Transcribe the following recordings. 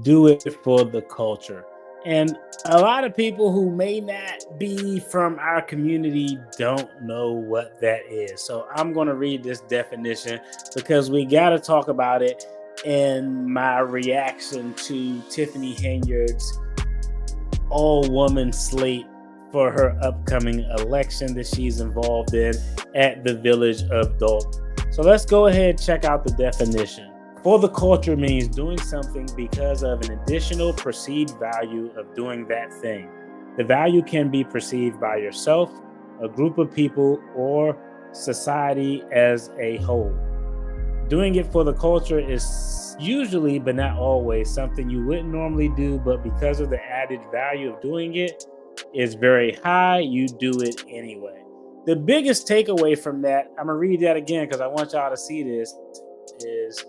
do it for the culture. And a lot of people who may not be from our community don't know what that is. So I'm going to read this definition because we got to talk about it in my reaction to Tiffany Henyard's all woman slate for her upcoming election that she's involved in at the village of Dolton. So let's go ahead and check out the definition. For the culture means doing something because of an additional perceived value of doing that thing. The value can be perceived by yourself, a group of people, or society as a whole. Doing it for the culture is usually, but not always, something you wouldn't normally do, but because of the added value of doing it is very high, you do it anyway. The biggest takeaway from that, I'm gonna read that again because I want y'all to see this, is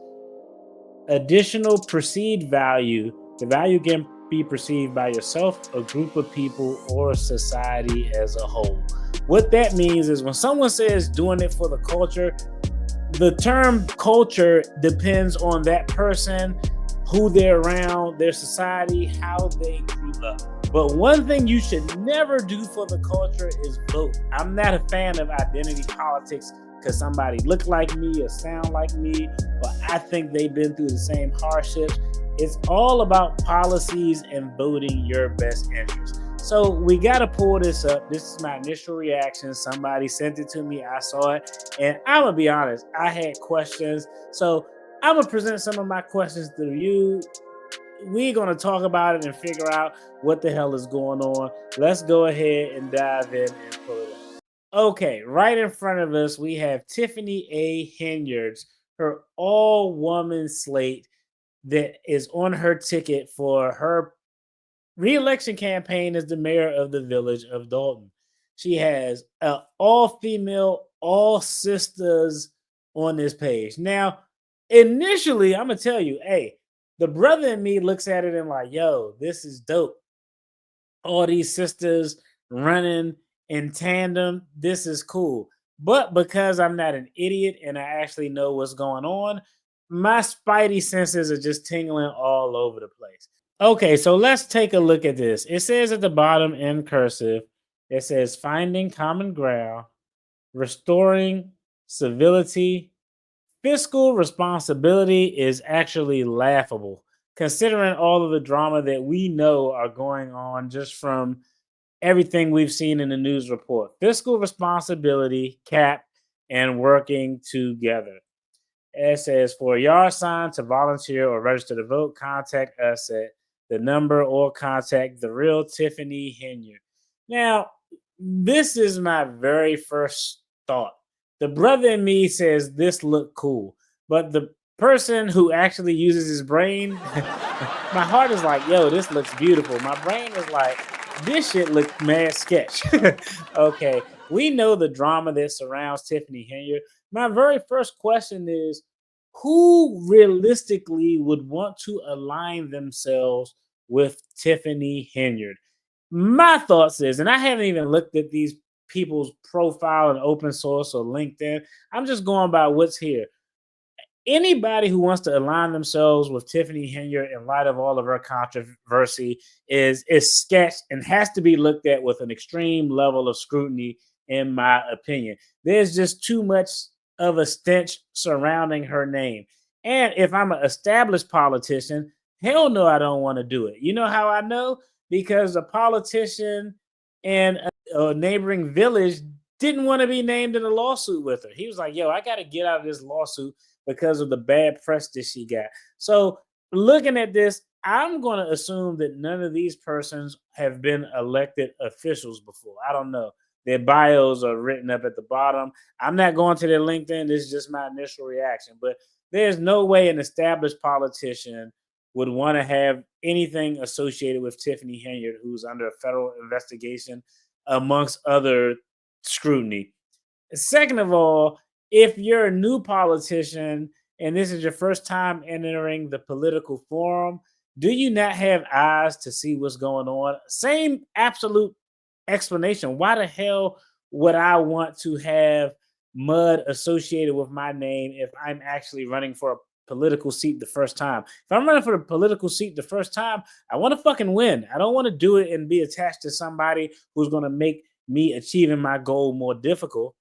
additional perceived value. The value can be perceived by yourself, a group of people, or society as a whole. What that means is when someone says doing it for the culture, the term culture depends on that person, who they're around, their society, how they grew up. But one thing you should never do for the culture is vote. I'm not a fan of identity politics because somebody look like me or sound like me, or I think they've been through the same hardships. It's all about policies and voting your best interest. So we got to pull this up. This is my initial reaction. Somebody sent it to me. I saw it. And I'm going to be honest, I had questions. So I'm going to present some of my questions to you. We're going to talk about it and figure out what the hell is going on. Let's go ahead and dive in and pull it up. Okay, right in front of us, we have Tiffany Henyard's, her all woman slate that is on her ticket for her re-election campaign as the mayor of the village of Dolton. She has all female, all sisters on this page. Now, initially, I'm gonna tell you, hey, the brother in me looks at it and like, yo, this is dope. All these sisters running in tandem. This is cool. But because I'm not an idiot and I actually know what's going on, my spidey senses are just tingling all over the place. Okay, so let's take a look at this. It says at the bottom in cursive, it says finding common ground, restoring civility. Fiscal responsibility is actually laughable, considering all of the drama that we know are going on just from everything we've seen in the news report. Fiscal responsibility, cap, and working together. It says for a yard sign to volunteer or register to vote, contact us at the number or contact the real Tiffany Henyard. Now, this is my very first thought. The brother in me says this look cool, but the person who actually uses his brain, my heart is like, yo, this looks beautiful. My brain is like, this shit look mad sketch. Okay, we know the drama that surrounds Tiffany Henyard. My very first question is who realistically would want to align themselves with Tiffany Henyard? My thoughts is, and I haven't even looked at these people's profile in open source or LinkedIn. I'm just going by what's here. Anybody who wants to align themselves with Tiffany Henyard in light of all of her controversy is sketched and has to be looked at with an extreme level of scrutiny, in my opinion. There's just too much of a stench surrounding her name. And if I'm an established politician, hell no, I don't want to do it. You know how I know? Because a politician in a neighboring village didn't want to be named in a lawsuit with her. He was like, yo, I got to get out of this lawsuit because of the bad press that she got. So, looking at this, I'm going to assume that none of these persons have been elected officials before. I don't know. Their bios are written up at the bottom. I'm not going to their LinkedIn. This is just my initial reaction. But there's no way an established politician would want to have anything associated with Tiffany Henyard, who's under a federal investigation, amongst other scrutiny. Second of all, if you're a new politician and this is your first time entering the political forum, do you not have eyes to see what's going on? Same absolute explanation. Why the hell would I want to have mud associated with my name if I'm actually running for political seat the first time. If I'm running for the political seat the first time, I want to fucking win. I don't want to do it and be attached to somebody who's going to make me achieving my goal more difficult.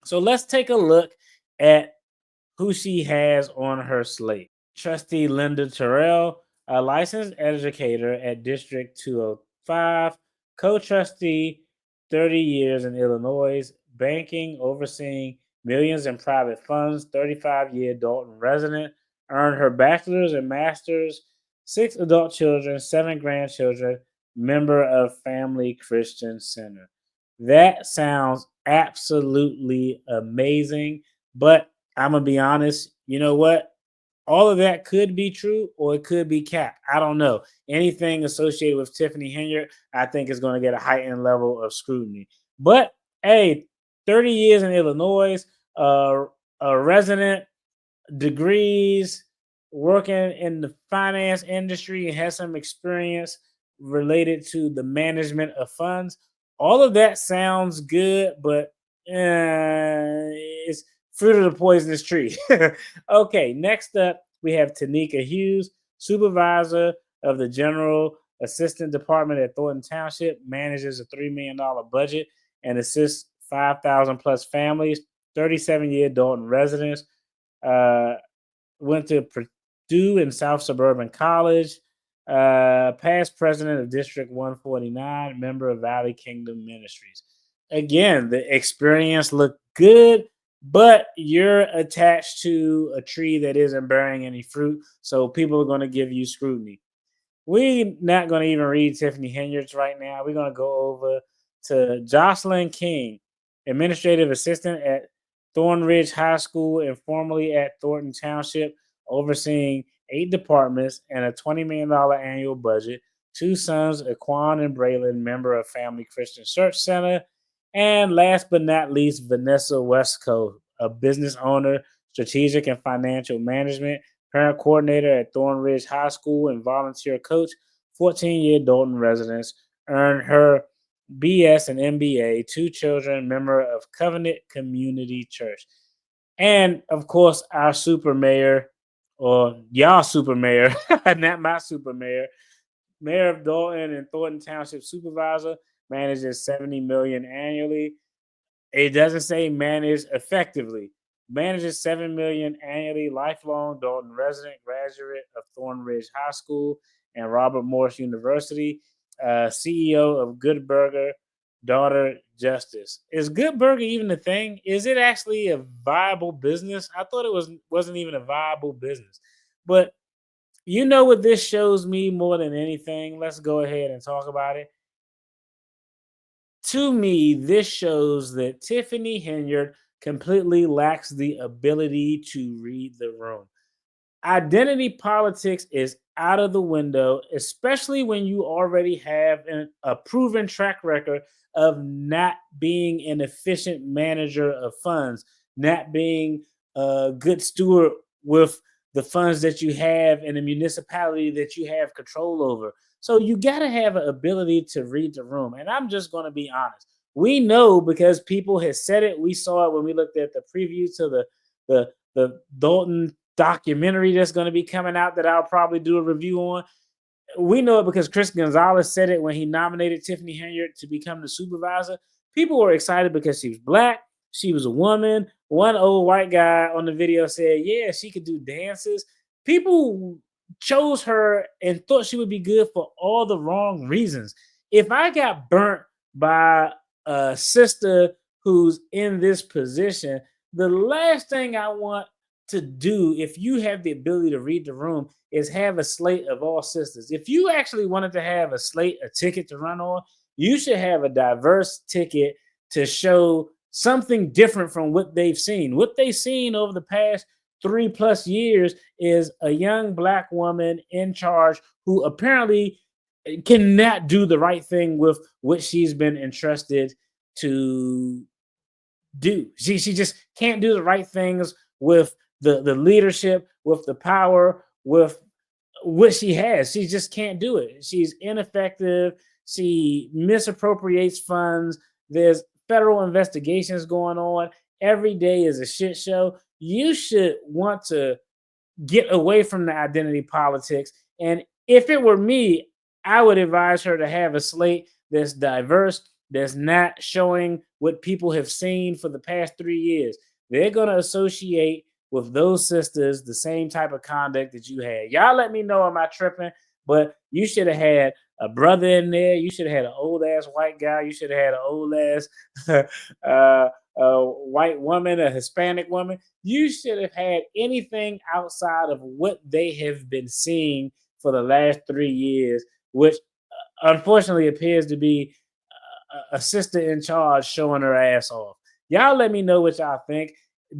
So let's take a look at who she has on her slate. Trustee Linda Terrell, a licensed educator at District 205, co trustee, 30 years in Illinois, banking, overseeing millions in private funds, 35-year Dalton resident, earned her bachelor's and master's, 6 adult children, 7 grandchildren, member of Family Christian Center. That sounds absolutely amazing, but I'm going to be honest. You know what? All of that could be true or it could be cap. I don't know. Anything associated with Tiffany Henyard, I think is going to get a heightened level of scrutiny. But hey, 30 years in Illinois, uh, a resident, degrees, working in the finance industry, and has some experience related to the management of funds. All of that sounds good, but it's fruit of the poisonous tree. Okay, next up, we have Tanika Hughes, supervisor of the General Assistant Department at Thornton Township, manages a $3 million budget and assists 5,000 plus families, 37-year Dalton residents. Uh, Went to Purdue and South Suburban College. Past president of District 149, member of Valley Kingdom Ministries. Again, the experience looked good, but you're attached to a tree that isn't bearing any fruit, so people are going to give you scrutiny. We're not going to even read Tiffany Henyard's right now. We're going to go over to Jocelyn King, administrative assistant at Thornridge High School and formerly at Thornton Township, overseeing 8 departments and a $20 million annual budget. 2 sons, Aquan and Braylon, member of Family Christian Church Center. And last but not least, Vanessa Westco, a business owner, strategic and financial management, parent coordinator at Thornridge High School, and volunteer coach, 14-year Dalton residence, earned her BS and MBA, 2 children, member of Covenant Community Church. And of course, our super mayor, or y'all super mayor, not my super mayor, Mayor of Dolton and Thornton Township supervisor, manages 70 million annually. It doesn't say manage effectively. Manages 7 million annually, lifelong Dalton resident, graduate of Thornridge High School and Robert Morris University, CEO of Good Burger, daughter Justice. Is Good Burger even a thing? Is it actually a viable business? I thought it wasn't even a viable business. But you know what this shows me more than anything? Let's go ahead and talk about it. To me, this shows that Tiffany Henyard completely lacks the ability to read the room. Identity politics is out of the window, especially when you already have a proven track record of not being an efficient manager of funds, not being a good steward with the funds that you have in a municipality that you have control over. So you got to have an ability to read the room. And I'm just going to be honest. We know because people have said it. We saw it when we looked at the preview to the Dalton documentary that's going to be coming out that I'll probably do a review on. We know it because Chris Gonzalez said it when he nominated Tiffany Henyard to become the supervisor. People were excited because she was black, she was a woman. One old white guy on the video said, yeah, she could do dances. People chose her and thought she would be good for all the wrong reasons. If I got burnt by a sister who's in this position, the last thing I want to do, if you have the ability to read the room, is have a slate of all sisters. If you actually wanted to have a slate, a ticket to run on, you should have a diverse ticket to show something different from what they've seen. What they've seen over the past 3+ years is a young black woman in charge who apparently cannot do the right thing with what she's been entrusted to do. She just can't do the right things with the leadership, with the power, with what she has. She just can't do it. She's ineffective. She misappropriates funds. There's federal investigations going on. Every day is a shit show. You should want to get away from the identity politics. And if it were me, I would advise her to have a slate that's diverse, that's not showing what people have seen for the past 3 years. They're going to associate with those sisters the same type of conduct that you had. Y'all let me know, am I tripping? But you should have had a brother in there. You should have had an old ass white guy. You should have had an old ass white woman, a Hispanic woman. You should have had anything outside of what they have been seeing for the last 3 years, which unfortunately appears to be a sister in charge showing her ass off. Y'all let me know what y'all think.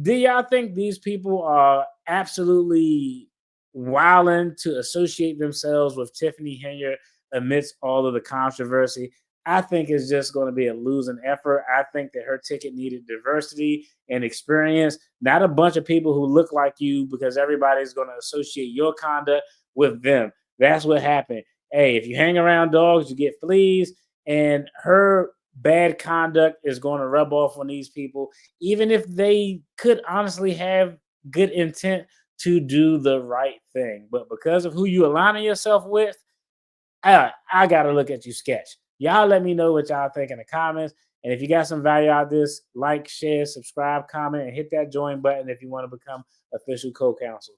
Do y'all think these people are absolutely wilding to associate themselves with Tiffany Henyard amidst all of the controversy? I think it's just going to be a losing effort. I think that her ticket needed diversity and experience, not a bunch of people who look like you, because everybody's going to associate your conduct with them. That's what happened. Hey, if you hang around dogs, you get fleas, and her bad conduct is going to rub off on these people, even if they could honestly have good intent to do the right thing. But because of who you aligning yourself with, I got to look at you sketch. Y'all let me know what y'all think in the comments. And if you got some value out of this, like, share, subscribe, comment, and hit that join button if you want to become official co-counsel.